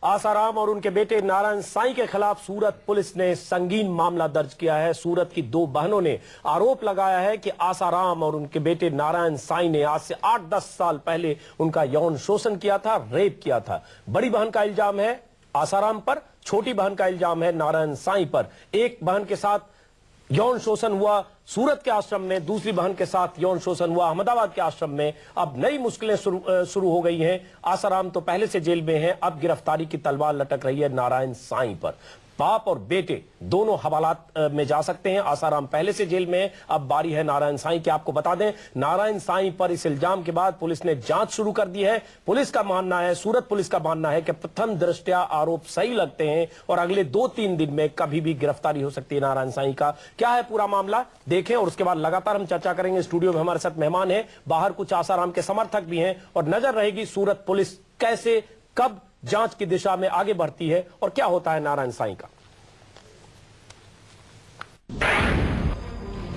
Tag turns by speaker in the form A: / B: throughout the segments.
A: आसाराम और उनके बेटे नारायण साईं के खिलाफ सूरत पुलिस ने संगीन मामला दर्ज किया है। सूरत की दो बहनों ने आरोप लगाया है कि आसाराम और उनके बेटे नारायण साईं ने आज से 8-10 साल पहले उनका यौन शोषण किया था, रेप किया था। बड़ी बहन का इल्जाम है आसाराम पर, छोटी बहन का इल्जाम है नारायण साईं पर। एक बहन के साथ यौन शोषण हुआ सूरत के आश्रम में, दूसरी बहन के साथ यौन शोषण हुआ अहमदाबाद के आश्रम में। अब नई मुश्किलें शुरू हो गई हैं। आसाराम तो पहले से जेल में हैं, अब गिरफ्तारी की तलवार लटक रही है नारायण साईं पर। बाप और बेटे दोनों हवालात में जा सकते हैं। आसाराम पहले से जेल में है, अब बारी है नारायण साईं की। आपको बता दें, नारायण साईं पर इस इल्जाम के बाद पुलिस ने जांच शुरू कर दी है। पुलिस का मानना है, सूरत पुलिस का मानना है कि प्रथम दृष्टया आरोप सही लगते हैं और अगले 2-3 दिन में कभी भी गिरफ्तारी हो सकती है नारायण साईं का। क्या है पूरा मामला देखें और उसके बाद लगातार हम चर्चा करेंगे। स्टूडियो में हमारे साथ मेहमान है, बाहर कुछ आसाराम के समर्थक भी हैं और नजर रहेगी सूरत पुलिस कैसे कब जांच की दिशा में आगे बढ़ती है और क्या होता है नारायण साईं का।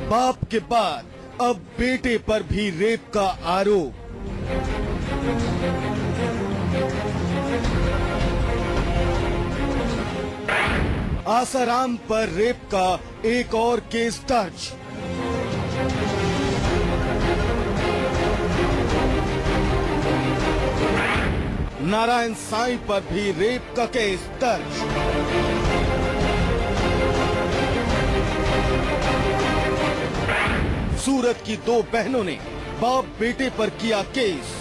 B: बाप के बाद अब बेटे पर भी रेप का आरोप। आसाराम पर रेप का एक और केस दर्ज। नारायण साईं पर भी रेप का केस दर्ज। सूरत की दो बहनों ने बाप बेटे पर किया केस।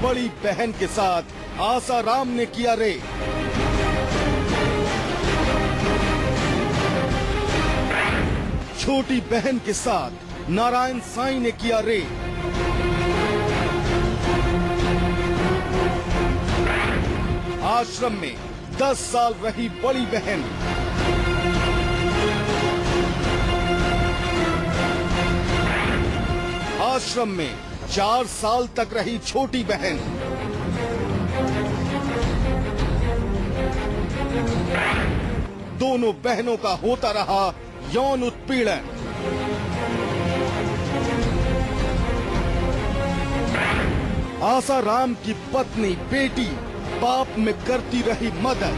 B: बड़ी बहन के साथ आसाराम ने किया रेप। छोटी बहन के साथ नारायण साईं ने किया रेप। आश्रम में 10 साल रही बड़ी बहन। आश्रम में 4 साल तक रही छोटी बहन। दोनों बहनों का होता रहा यौन उत्पीड़न। आसाराम की पत्नी बेटी बाप में करती रही मदद।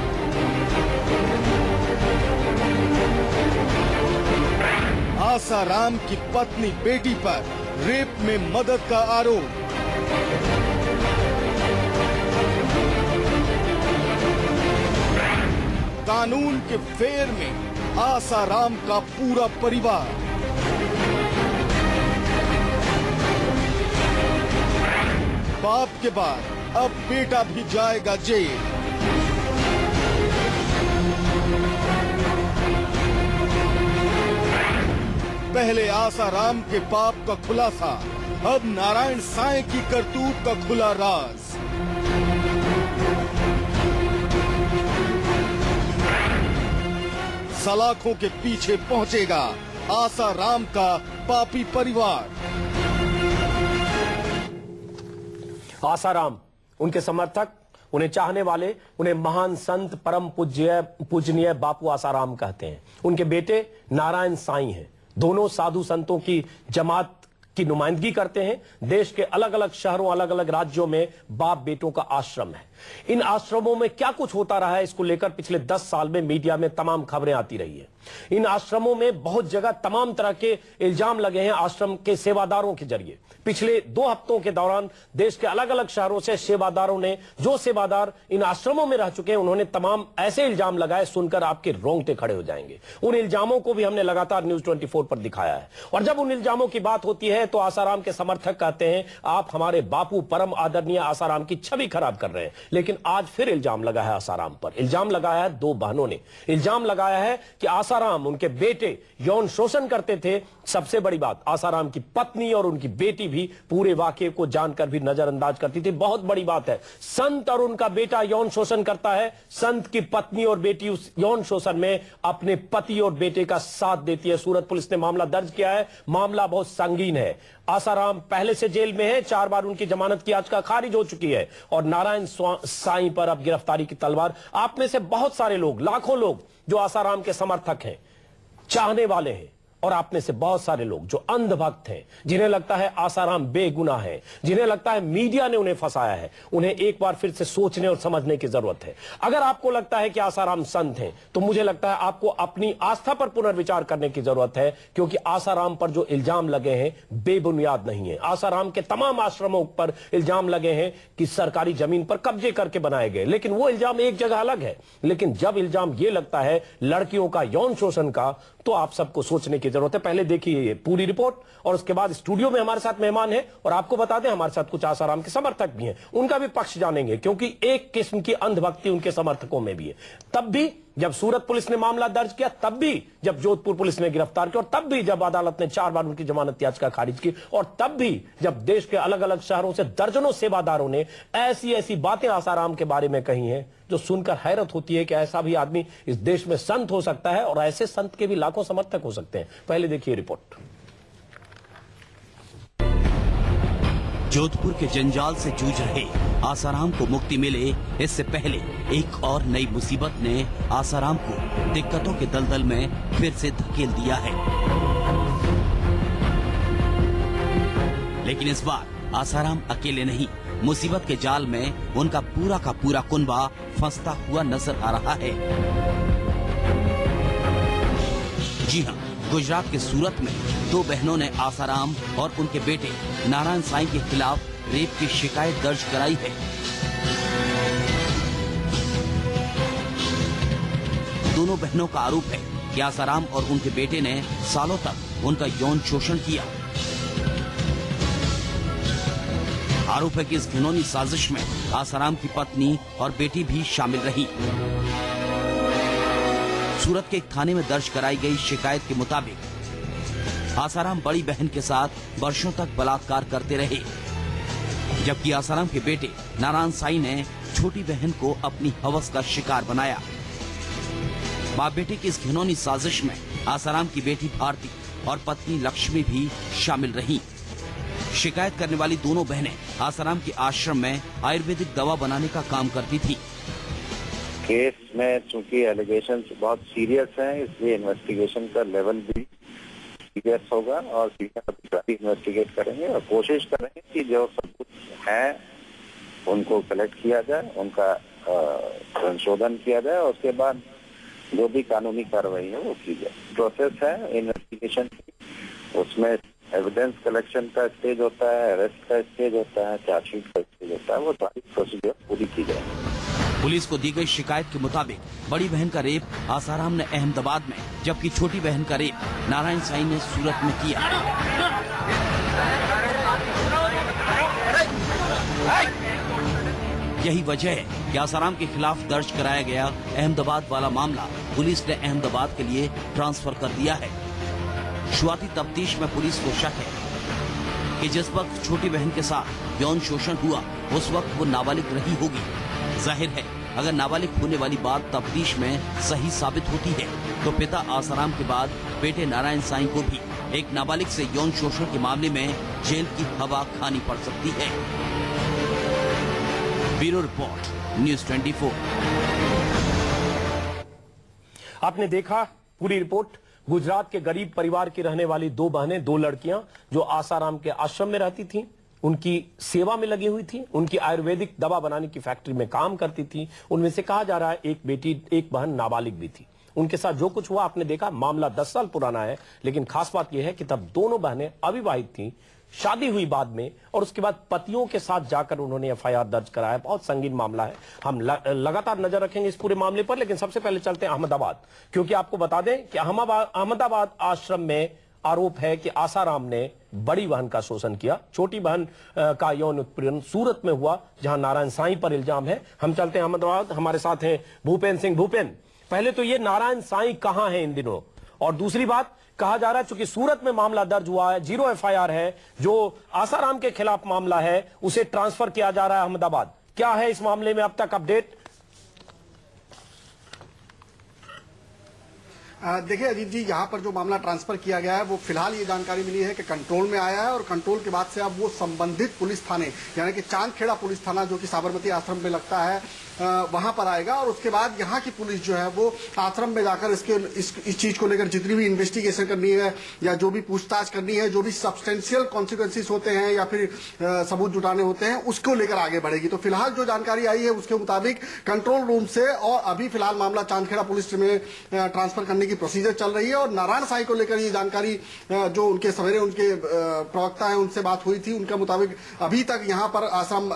B: आसाराम की पत्नी बेटी पर रेप में मदद का आरोप। कानून के फेर में आसाराम का पूरा परिवार। बाप के बाद अब बेटा भी जाएगा जेल। पहले आसाराम के पाप का खुलासा, अब नारायण साईं की करतूत का खुला राज। सलाखों के पीछे पहुंचेगा आसाराम का पापी परिवार।
A: आसाराम, उनके समर्थक, उन्हें चाहने वाले उन्हें महान संत परम पूजनीय बापू आसाराम कहते हैं। उनके बेटे नारायण साईं हैं। दोनों साधु संतों की जमात की नुमाइंदगी करते हैं। देश के अलग अलग शहरों, अलग अलग राज्यों में बाप बेटों का आश्रम है। इन आश्रमों में क्या कुछ होता रहा है, इसको लेकर पिछले 10 साल में मीडिया में तमाम खबरें आती रही है। इन आश्रमों में बहुत जगह तमाम तरह के इल्जाम लगे हैं आश्रम के सेवादारों के जरिए। पिछले 2 हफ्तों के दौरान देश के अलग अलग शहरों से सेवादारों ने, जो सेवादार इन आश्रमों में रह चुके हैं, उन्होंने तमाम ऐसे इल्जाम लगाए, सुनकर आपके रोंगटे खड़े हो जाएंगे। उन इल्जामों को भी हमने लगातार न्यूज 24 पर दिखाया है। और जब उन इल्जामों की बात होती है तो आसाराम के समर्थक कहते हैं आप हमारे बापू परम आदरणीय आसाराम की छवि खराब कर रहे हैं। लेकिन आज फिर इल्जाम लगा है आसाराम पर। इल्जाम लगाया है 2 बहनों ने। इल्जाम लगाया है कि आसाराम, उनके बेटे यौन शोषण करते थे। सबसे बड़ी बात, आसाराम की पत्नी और उनकी बेटी भी पूरे वाकये को जानकर भी नजरअंदाज करती थी। बहुत बड़ी बात है, संत और उनका बेटा यौन शोषण करता है, संत की पत्नी और बेटी उस यौन शोषण में अपने पति और बेटे का साथ देती है। सूरत पुलिस ने मामला दर्ज किया है। मामला बहुत संगीन है। आसाराम पहले से जेल में है, 4 बार उनकी जमानत की याचिका खारिज हो चुकी है और नारायण साईं पर अब गिरफ्तारी की तलवार। आप में से बहुत सारे लोग, लाखों लोग जो आसाराम के समर्थक हैं, चाहने वाले हैं, और आप में से बहुत सारे लोग जो अंधभक्त हैं, जिन्हें लगता है आसाराम बेगुनाह है, जिन्हें लगता है मीडिया ने उन्हें फंसाया है, उन्हें एक बार फिर से सोचने और समझने की जरूरत है। अगर आपको लगता है कि आसाराम संत हैं, तो मुझे लगता है आपको अपनी आस्था पर पुनर्विचार करने की जरूरत है, क्योंकि आसाराम पर जो इल्जाम लगे हैं बेबुनियाद नहीं है। आसाराम के तमाम आश्रमों पर इल्जाम लगे हैं कि सरकारी जमीन पर कब्जे करके बनाए गए, लेकिन वो इल्जाम एक जगह अलग है। लेकिन जब इल्जाम ये लगता है लड़कियों का यौन शोषण का, तो आप सबको सोचने की जरूरत है। पहले देखिए ये पूरी रिपोर्ट, और उसके बाद स्टूडियो में हमारे साथ मेहमान है, और आपको बता दें हमारे साथ कुछ आसाराम के समर्थक भी हैं, उनका भी पक्ष जानेंगे, क्योंकि एक किस्म की अंधभक्ति उनके समर्थकों में भी है। तब भी जब सूरत पुलिस ने मामला दर्ज किया, तब भी जब जोधपुर पुलिस ने गिरफ्तार किया, और तब भी जब अदालत ने 4 बार उनकी जमानत याचिका खारिज की, और तब भी जब देश के अलग अलग शहरों से दर्जनों सेवादारों ने ऐसी ऐसी बातें आसाराम के बारे में कही हैं जो सुनकर हैरत होती है कि ऐसा भी आदमी इस देश में संत हो सकता है, और ऐसे संत के भी लाखों समर्थक हो सकते हैं। पहले देखिए रिपोर्ट।
C: जोधपुर के जंजाल से जूझ रहे आसाराम को मुक्ति मिले, इससे पहले एक और नई मुसीबत ने आसाराम को दिक्कतों के दलदल में फिर से धकेल दिया है। लेकिन इस बार आसाराम अकेले नहीं, मुसीबत के जाल में उनका पूरा का पूरा कुनबा फंसता हुआ नजर आ रहा है। जी हाँ, गुजरात के सूरत में 2 बहनों ने आसाराम और उनके बेटे नारायण साईं के खिलाफ रेप की शिकायत दर्ज कराई है। दोनों बहनों का आरोप है कि आसाराम और उनके बेटे ने सालों तक उनका यौन शोषण किया। आरोप है कि इस घिनौनी साजिश में आसाराम की पत्नी और बेटी भी शामिल रही। सूरत के एक थाने में दर्ज कराई गई शिकायत के मुताबिक आसाराम बड़ी बहन के साथ वर्षों तक बलात्कार करते रहे, जबकि आसाराम के बेटे नारायण साईं ने छोटी बहन को अपनी हवस का शिकार बनाया। बाप बेटे की इस घिनौनी साजिश में आसाराम की बेटी भारती और पत्नी लक्ष्मी भी शामिल रही। शिकायत करने वाली दोनों बहनें आसाराम के आश्रम में आयुर्वेदिक दवा बनाने का काम करती थी।
D: केस में चूंकि एलिगेशन बहुत सीरियस हैं, इसलिए इन्वेस्टिगेशन का लेवल भी सीरियस होगा, और इन्वेस्टिगेट करेंगे और कोशिश करेंगे कि जो सब कुछ है उनको कलेक्ट किया जाए, उनका संशोधन किया जाए, और उसके बाद जो भी कानूनी कार्रवाई है वो की जाए। प्रोसेस है इन्वेस्टिगेशन की, उसमें एविडेंस कलेक्शन का स्टेज होता है, अरेस्ट का स्टेज होता है, चार्जशीट का स्टेज होता है, वो सारी प्रोसीजर पूरी की जाए।
C: पुलिस को दी गई शिकायत के मुताबिक बड़ी बहन का रेप आसाराम ने अहमदाबाद में, जबकि छोटी बहन का रेप नारायण साईं ने सूरत में किया। यही वजह है कि आसाराम के खिलाफ दर्ज कराया गया अहमदाबाद वाला मामला पुलिस ने अहमदाबाद के लिए ट्रांसफर कर दिया है। शुरुआती तफ्तीश में पुलिस को शक है कि जिस वक्त छोटी बहन के साथ यौन शोषण हुआ, उस वक्त वो नाबालिग रही होगी। जाहिर है, अगर नाबालिग होने वाली बात तफ्तीश में सही साबित होती है, तो पिता आसाराम के बाद बेटे नारायण साईं को भी एक नाबालिग से यौन शोषण के मामले में जेल की हवा खानी पड़ सकती है। Bureau report, news 24।
A: आपने देखा पूरी रिपोर्ट। गुजरात के गरीब परिवार की रहने वाली 2 बहनें, 2 लड़कियां जो आसाराम के आश्रम में रहती थीं, उनकी सेवा में लगी हुई थी, उनकी आयुर्वेदिक दवा बनाने की फैक्ट्री में काम करती थी। उनमें से कहा जा रहा है एक बहन नाबालिग भी थी। उनके साथ जो कुछ हुआ आपने देखा। मामला 10 साल पुराना है, लेकिन खास बात यह है कि तब दोनों बहनें अविवाहित थीं, शादी हुई बाद में, और उसके बाद पतियों के साथ जाकर उन्होंने एफआईआर दर्ज कराया। बहुत संगीन मामला है। हम लगातार नजर रखेंगे इस पूरे मामले पर, लेकिन सबसे पहले चलते हैं अहमदाबाद, क्योंकि आपको बता दें कि अहमदाबाद आश्रम में आरोप है कि आसाराम ने बड़ी बहन का शोषण किया। छोटी बहन का यौन उत्पीड़न सूरत में हुआ, जहां नारायण साईं पर इल्जाम है। हम चलते हैं अहमदाबाद, हमारे साथ हैं भूपेन सिंह। भूपेन, पहले तो ये नारायण साईं कहां है इन दिनों, और दूसरी बात, कहा जा रहा है चूंकि सूरत में मामला दर्ज हुआ है, 0 एफआईआर है, जो आसाराम के खिलाफ मामला है उसे ट्रांसफर किया जा रहा है अहमदाबाद। क्या है इस मामले में अब तक अपडेट?
E: देखिए अजीत जी, यहाँ पर जो मामला ट्रांसफर किया गया है वो फिलहाल ये जानकारी मिली है कि कंट्रोल में आया है और कंट्रोल के बाद से अब वो संबंधित पुलिस थाने यानी कि चांदखेड़ा पुलिस थाना जो कि साबरमती आश्रम में लगता है वहां पर आएगा और उसके बाद यहाँ की पुलिस जो है वो आश्रम में जाकर इस चीज को लेकर जितनी भी इन्वेस्टिगेशन करनी है या जो भी पूछताछ करनी है, जो भी सब्सटेंशियल कॉन्सिक्वेंसेस होते हैं या फिर सबूत जुटाने होते हैं, उसको लेकर आगे बढ़ेगी। तो फिलहाल जो जानकारी आई है उसके मुताबिक कंट्रोल रूम से और अभी फिलहाल मामला चांदखेड़ा पुलिस में ट्रांसफर करने की प्रोसीजर चल रही है और नारायण साईं को लेकर ये जानकारी जो उनके सवेरे उनके प्रवक्ता है उनसे बात हुई थी, उनके मुताबिक अभी तक यहाँ पर आश्रम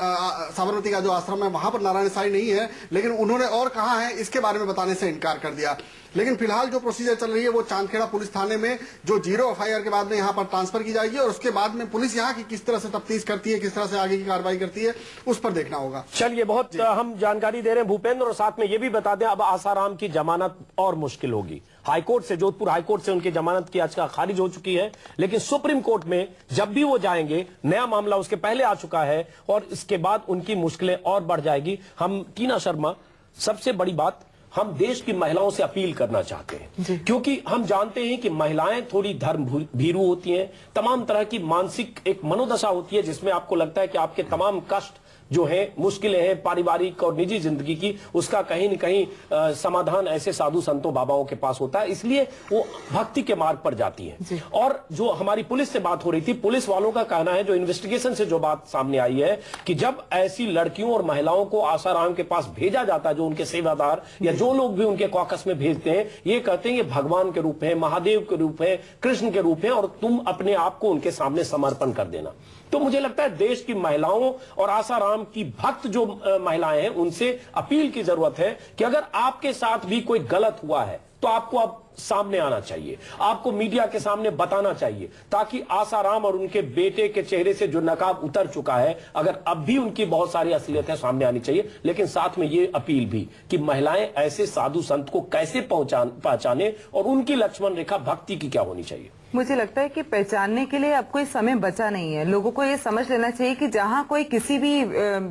E: साबरमती का जो आश्रम है वहां पर नारायण साईं नहीं है, लेकिन उन्होंने और कहा है इसके बारे में बताने से इनकार कर दिया। लेकिन फिलहाल जो प्रोसीजर चल रही है वो चांदखेड़ा पुलिस थाने में जो 0 एफआईआर के बाद में यहाँ पर ट्रांसफर की जाएगी और उसके बाद में पुलिस यहाँ की किस तरह से तफ्तीश करती है, किस तरह से आगे की कार्रवाई करती है, उस पर देखना होगा।
A: चलिए, बहुत हम जानकारी दे रहे हैं भूपेंद्र, और साथ में ये भी बता दें अब आसाराम की जमानत और मुश्किल होगी। हाईकोर्ट से, जोधपुर हाईकोर्ट से उनकी जमानत की याचिका खारिज हो चुकी है, लेकिन सुप्रीम कोर्ट में जब भी वो जाएंगे नया मामला उसके पहले आ चुका है और इसके बाद उनकी मुश्किलें और बढ़ जाएगी। हम टीना शर्मा, सबसे बड़ी बात, हम देश की महिलाओं से अपील करना चाहते हैं क्योंकि हम जानते हैं कि महिलाएं थोड़ी धर्म भीरू होती हैं, तमाम तरह की मानसिक एक मनोदशा होती है जिसमें आपको लगता है कि आपके तमाम कष्ट जो है, मुश्किलें हैं पारिवारिक और निजी जिंदगी की, उसका कहीं न कहीं समाधान ऐसे साधु संतों बाबाओं के पास होता है, इसलिए वो भक्ति के मार्ग पर जाती है। और जो हमारी पुलिस से बात हो रही थी, पुलिस वालों का कहना है, जो इन्वेस्टिगेशन से जो बात सामने आई है, कि जब ऐसी लड़कियों और महिलाओं को आसाराम के पास भेजा जाता है, जो उनके सेवादार या जो लोग भी उनके कॉकस में भेजते हैं, ये कहते हैं ये भगवान के रूप है, महादेव के रूप है, कृष्ण के रूप है और तुम अपने आप को उनके सामने समर्पण कर देना। तो मुझे लगता है देश की महिलाओं और आसाराम की भक्त जो महिलाएं हैं उनसे अपील की जरूरत है कि अगर आपके साथ भी कोई गलत हुआ है तो आपको अब सामने आना चाहिए, आपको मीडिया के सामने बताना चाहिए, ताकि आसाराम और उनके बेटे के चेहरे से जो नकाब उतर चुका है, अगर अब भी उनकी बहुत सारी असलियतें सामने आनी चाहिए। लेकिन साथ में ये अपील भी कि महिलाएं ऐसे साधु संत को कैसे पहचाने और उनकी लक्ष्मण रेखा भक्ति की क्या होनी चाहिए।
F: मुझे लगता है कि पहचानने के लिए अब कोई समय बचा नहीं है। लोगों को ये समझ लेना चाहिए कि जहां कोई किसी भी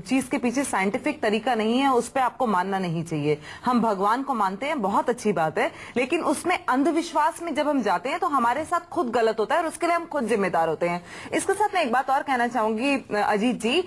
F: चीज के पीछे साइंटिफिक तरीका नहीं है उस पर आपको मानना नहीं चाहिए। हम भगवान को मानते हैं, बहुत अच्छी बात है, लेकिन उसमें अंधविश्वास में जब हम जाते हैं तो हमारे साथ खुद गलत होता है और उसके लिए हम खुद जिम्मेदार होते हैं। इसके साथ मैं एक बात और कहना चाहूंगी अजीत जी,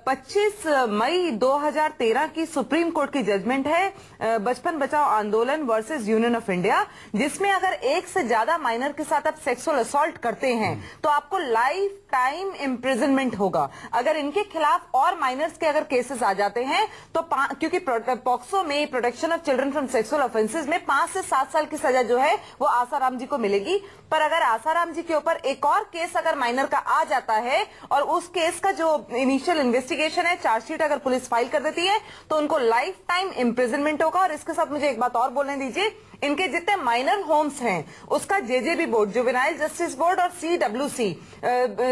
F: 25 मई 2013 की सुप्रीम कोर्ट की जजमेंट है बचपन बचाओ आंदोलन वर्सेस यूनियन ऑफ इंडिया, जिसमें अगर एक से ज्यादा माइनर के साथ आप सेक्सुअल असॉल्ट करते हैं तो आपको लाइफ टाइम इम्प्रिजनमेंट होगा। अगर इनके खिलाफ और माइनर्स के अगर केसेस आ जाते हैं तो क्योंकि पॉक्सो में, protection of children from sexual offences में 5 से 7 साल की सजा जो है वो आसाराम जी को मिलेगी। पर अगर आसाराम जी के ऊपर एक और केस अगर माइनर का आ जाता है और उस केस का जो इनिशियल इन्वेस्टिगेशन है, चार्जशीट अगर पुलिस फाइल कर देती है तो उनको लाइफ टाइम इम्प्रिजनमेंट होगा। और इसके साथ मुझे एक बात और बोलने दीजिए, इनके जितने माइनर होम्स हैं उसका JJB board, juvenile justice board और CWC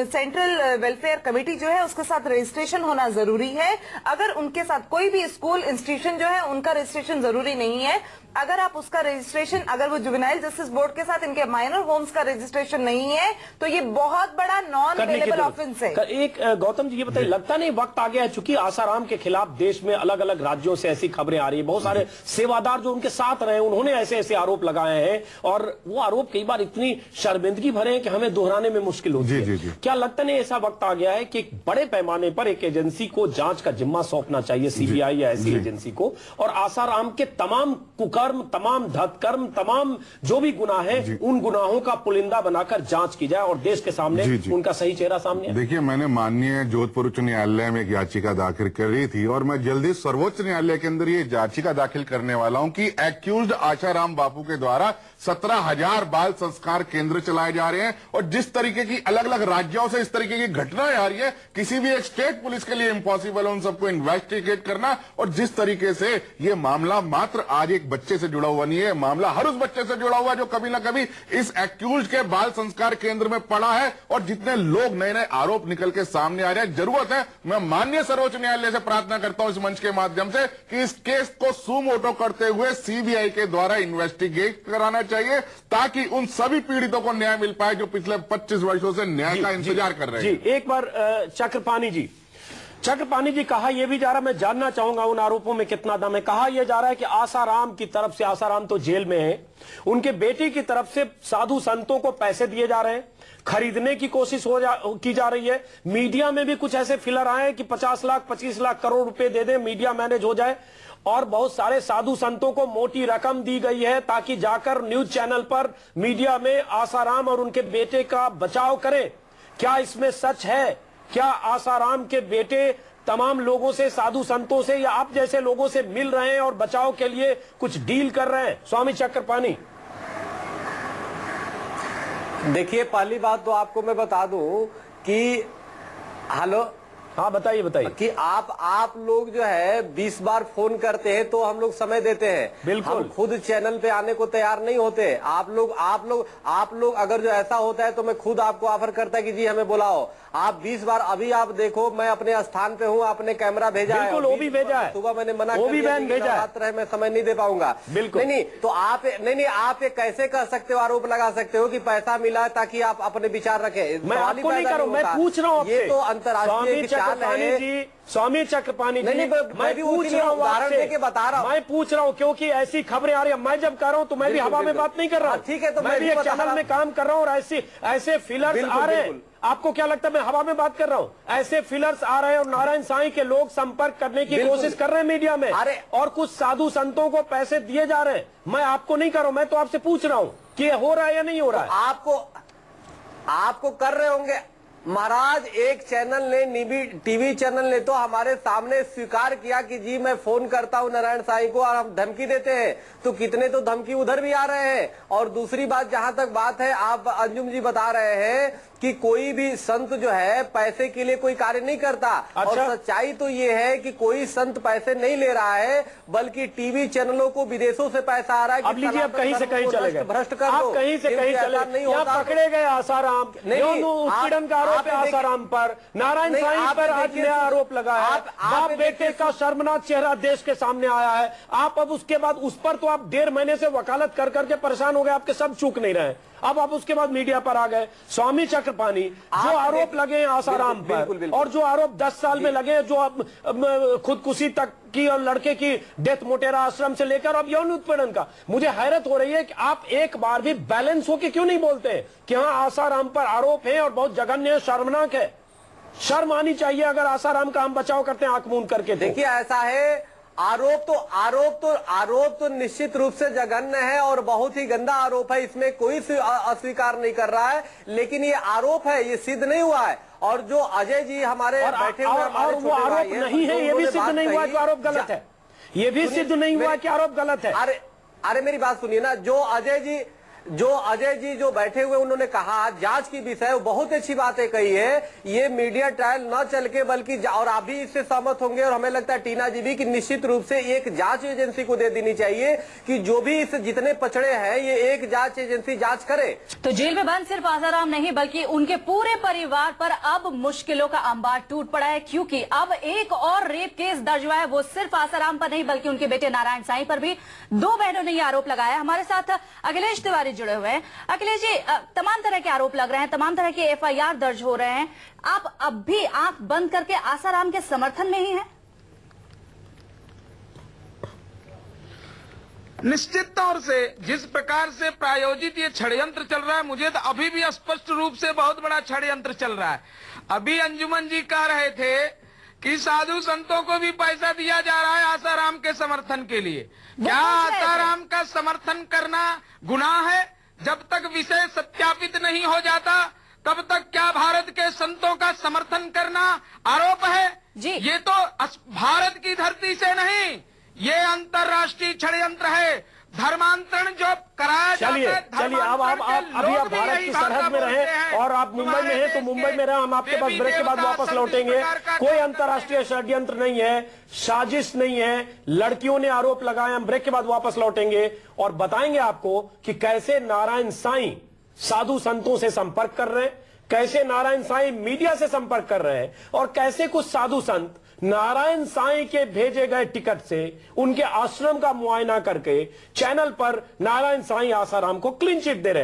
F: सेंट्रल वेलफेयर कमेटी जो है उसके साथ रजिस्ट्रेशन होना जरूरी है। अगर उनके साथ कोई भी स्कूल इंस्टीट्यूशन जो है उनका रजिस्ट्रेशन जरूरी नहीं है, अगर आप उसका रजिस्ट्रेशन, अगर वो जुवेनाइल जस्टिस बोर्ड के साथ इनके माइनर होम्स का रजिस्ट्रेशन नहीं है तो ये बहुत बड़ा नॉन अवेलेबल ऑफेंस है।
A: एक गौतम जी ये बताइए, लगता नहीं वक्त आ गया है, चूंकि आसाराम के खिलाफ देश में अलग अलग राज्यों से ऐसी खबरें आ रही है, बहुत सारे सेवादार जो उनके साथ रहे उन्होंने ऐसे ऐसे आरोप लगाए हैं और वो आरोप कई बार इतनी शर्मिंदगी भरे हैं कि हमें दोहराने में मुश्किल होती है। क्या लगता नहीं ऐसा वक्त आ गया है कि एक बड़े पैमाने पर एक एजेंसी को जांच का जिम्मा सौंपना चाहिए, CBI या ऐसी एजेंसी को, और आसाराम के तमाम कुकर्म, तमाम धतकर्म, तमाम जो भी गुनाह है उन गुनाहों का पुलिंदा बनाकर जांच की जाए और देश के सामने उनका सही चेहरा सामने।
G: देखिए, मैंने माननीय जोधपुर उच्च न्यायालय में एक याचिका दाखिल करी थी और मैं जल्दी सर्वोच्च न्यायालय के अंदर ये याचिका दाखिल करने वाला हूं कि एक्यूज्ड आसाराम बापू के द्वारा 17,000 बाल संस्कार केंद्र चलाए जा रहे हैं और जिस तरीके की अलग अलग राज्यों से इस तरीके की घटनाएं आ रही है, किसी भी एक स्टेट पुलिस के लिए इम्पॉसिबल है उन सबको इन्वेस्टिगेट करना। और जिस तरीके से ये मामला मात्र आज एक बच्चे से जुड़ा हुआ नहीं है, मामला हर उस बच्चे से जुड़ा हुआ जो कभी ना कभी इस एक्यूज्ड के बाल संस्कार केंद्र में पड़ा है और जितने लोग नए नए आरोप निकल के सामने आ रहे हैं। जरूरत है, मैं माननीय सर्वोच्च न्यायालय से प्रार्थना करता हूं इस मंच के माध्यम से कि इस केस को सुमोटो करते हुए CBI के द्वारा इन्वेस्टिगेट कराना चाहिए ताकि उन सभी पीड़ितों को न्याय मिल पाए जो पिछले 25 वर्षों से न्याय का इंतजार कर रहे हैं।
A: जी, एक बार चक्रपाणी जी, चक्रपाणी जी, कहा यह भी जा रहा, मैं जानना चाहूंगा उन आरोपों में कितना दम है। कहा यह जा रहा है कि आसाराम की तरफ से, आसाराम तो जेल में है, उनके बेटे की तरफ से साधु संतों को पैसे दिए जा रहे हैं, खरीदने की कोशिश की जा रही है। मीडिया में भी कुछ ऐसे फिलर आए कि 50 लाख 25 लाख करोड़ रुपए दे दें, मीडिया मैनेज हो जाए, और बहुत सारे साधु संतों को मोटी रकम दी गई है ताकि जाकर न्यूज चैनल पर, मीडिया में आसाराम और उनके बेटे का बचाव करें। क्या इसमें सच है? क्या आसाराम के बेटे तमाम लोगों से, साधु संतों से या आप जैसे लोगों से मिल रहे हैं और बचाव के लिए कुछ डील कर रहे हैं? स्वामी चक्रपाणी,
H: देखिए, पहली बात तो आपको मैं बता दूं कि हेलो,
A: हाँ बताइए बताइए
H: कि आप लोग जो है 20 बार फोन करते हैं तो हम लोग समय देते हैं।
A: बिल्कुल।
H: हम खुद चैनल पे आने को तैयार नहीं होते। आप लोग अगर जो ऐसा होता है तो मैं खुद आपको ऑफर करता है कि जी हमें बुलाओ। आप 20 बार, अभी आप देखो मैं अपने स्थान पे हूँ, आपने कैमरा भेजा है,
A: बिल्कुल, वो भी भेजा है,
H: सुबह मैंने मना
A: वो
H: कर
A: भी
H: दिया
A: बहन भेजा है,
H: मैं समय नहीं दे पाऊंगा।
A: बिल्कुल
H: नहीं, तो आप ये कैसे कर सकते हो, आरोप लगा सकते हो कि पैसा मिला ताकि आप अपने विचार रखें?
A: मैं आपको नहीं कर रहा हूं, मैं पूछ रहा हूं आपसे।
H: ये तो अंतर्राष्ट्रीय चाल है।
A: स्वामी चक्रपाणी जी,
H: नहीं,
A: मैं भी पूछ रहा हूँ,
H: उदाहरण देके बता रहा हूँ।
A: मैं पूछ रहा हूँ क्योंकि ऐसी खबरें आ रही है। मैं जब कर रहा हूँ तो मैं भी हवा में बात नहीं कर रहा हूँ।
H: ठीक है, तो
A: मैं भी एक चैनल में काम कर रहा हूँ और ऐसे फिलर्स आ रहे हैं। आपको क्या लगता है मैं हवा में बात कर रहा हूँ? ऐसे फिलर्स आ रहे हैं और नारायण साईं के लोग संपर्क करने की कोशिश कर रहे हैं मीडिया में, और कुछ साधु संतों को पैसे दिए जा रहे हैं। मैं आपको नहीं कर रहा हूँ, मैं तो आपसे पूछ रहा हूँ कि हो रहा है या नहीं हो रहा है।
H: आपको कर रहे होंगे महाराज। एक चैनल ने, टीवी चैनल ने तो हमारे सामने स्वीकार किया कि जी मैं फोन करता हूं नारायण साईं को और हम धमकी देते हैं, तो कितने तो धमकी उधर भी आ रहे हैं। और दूसरी बात, जहां तक बात है, आप अंजुम जी बता रहे हैं कि कोई भी संत जो है पैसे के लिए कोई कार्य नहीं करता। और सच्चाई तो ये है कि कोई संत पैसे नहीं ले रहा है, बल्कि टीवी चैनलों को विदेशों से पैसा आ रहा है।
A: अब लीजिए, आप कहीं से कहीं चले गए,
H: भ्रष्ट कर
A: आप कहीं से कहीं चले गए। यहाँ पकड़े गए आसाराम, उत्पीड़न का आरोप है आसाराम पर, नारायण साईं पर आज नया आरोप लगा है। बाप बेटे का शर्मनाक चेहरा देश के सामने आया है। आप अब उसके बाद उस पर तो आप 1.5 महीने से वकालत कर करके परेशान हो गए, आपके सब चूक नहीं रहे। अब आप उसके बाद मीडिया पर आ गए। स्वामी चक्रपाणी, जो आरोप लगे हैं आसाराम पर, और जो आरोप 10 साल में लगे, जो अब खुदकुशी तक की और लड़के की डेथ मोटेरा आश्रम से लेकर अब यौन उत्पीड़न का, मुझे हैरत हो रही है कि आप एक बार भी बैलेंस होके क्यों नहीं बोलते हैं कि हाँ आसाराम पर आरोप है और बहुत जघन्य, शर्मनाक है। शर्म आनी चाहिए अगर आसाराम का हम बचाव करते हैं आंख मूंद करके।
H: देखिए, ऐसा है, आरोप तो निश्चित रूप से जघन्य है और बहुत ही गंदा आरोप है, इसमें कोई अस्वीकार नहीं कर रहा है। लेकिन ये आरोप है, ये सिद्ध नहीं हुआ है। और जो अजय जी हमारे बैठे हुए
A: और वो आरोप नहीं है, ये भी सिद्ध नहीं हुआ कि आरोप गलत है। ये भी सिद्ध नहीं हुआ कि आरोप गलत है।
H: अरे मेरी बात सुनिए ना, जो अजय जी जो बैठे हुए, उन्होंने कहा जांच की विषय, बहुत अच्छी बातें कही है। ये मीडिया ट्रायल न चल के बल्कि, और आप भी इससे सहमत होंगे और हमें लगता है टीना जी भी, कि निश्चित रूप से एक जांच एजेंसी को दे देनी चाहिए कि जो भी इस जितने पचड़े हैं, ये एक जांच एजेंसी जांच करे।
I: तो जेल में बंद सिर्फ आसाराम नहीं बल्कि उनके पूरे परिवार पर अब मुश्किलों का अंबार टूट पड़ा है, क्योंकि अब एक और रेप केस दर्ज हुआ है। वो सिर्फ आसाराम पर नहीं बल्कि उनके बेटे नारायण साईं पर भी। 2 बहनों ने यह आरोप लगाया। हमारे साथ अखिलेश तिवारी जुड़े हुए हैं। अखिलेश जी, तमाम तरह के आरोप लग रहे हैं, तमाम तरह के FIR दर्ज हो रहे हैं, आप अब भी आंख बंद करके आसाराम के समर्थन में ही हैं?
J: निश्चित तौर से जिस प्रकार से प्रायोजित ये षड्यंत्र चल रहा है, मुझे तो अभी भी स्पष्ट रूप से बहुत बड़ा षड्यंत्र चल रहा है। अभी अंजुमन जी कह रहे थे कि साधु संतों को भी पैसा दिया जा रहा है आसाराम के समर्थन के लिए। क्या आसाराम का समर्थन करना गुनाह है? जब तक विषय सत्यापित नहीं हो जाता तब तक क्या भारत के संतों का समर्थन करना आरोप है?
I: जी।
J: ये तो भारत की धरती से नहीं, ये अंतर्राष्ट्रीय षड्यंत्र है। धर्मांतरण जो कराया जाता है,
A: चलिए अब अभी आप भारत की सरहद में रहे और आप मुंबई में हैं, तो मुंबई में रहे। हम आपके पास ब्रेक के बाद वापस लौटेंगे। कोई अंतर्राष्ट्रीय षड्यंत्र नहीं है, साजिश नहीं है, लड़कियों ने आरोप लगाए। हम ब्रेक के बाद वापस लौटेंगे और बताएंगे आपको कि कैसे नारायण साईं साधु संतों से संपर्क कर रहे हैं, कैसे नारायण साईं मीडिया से संपर्क कर रहे हैं, और कैसे कुछ साधु संत नारायण साईं के भेजे गए टिकट से उनके आश्रम का मुआयना करके चैनल पर नारायण साईं आसाराम को क्लीन चिट दे रहे।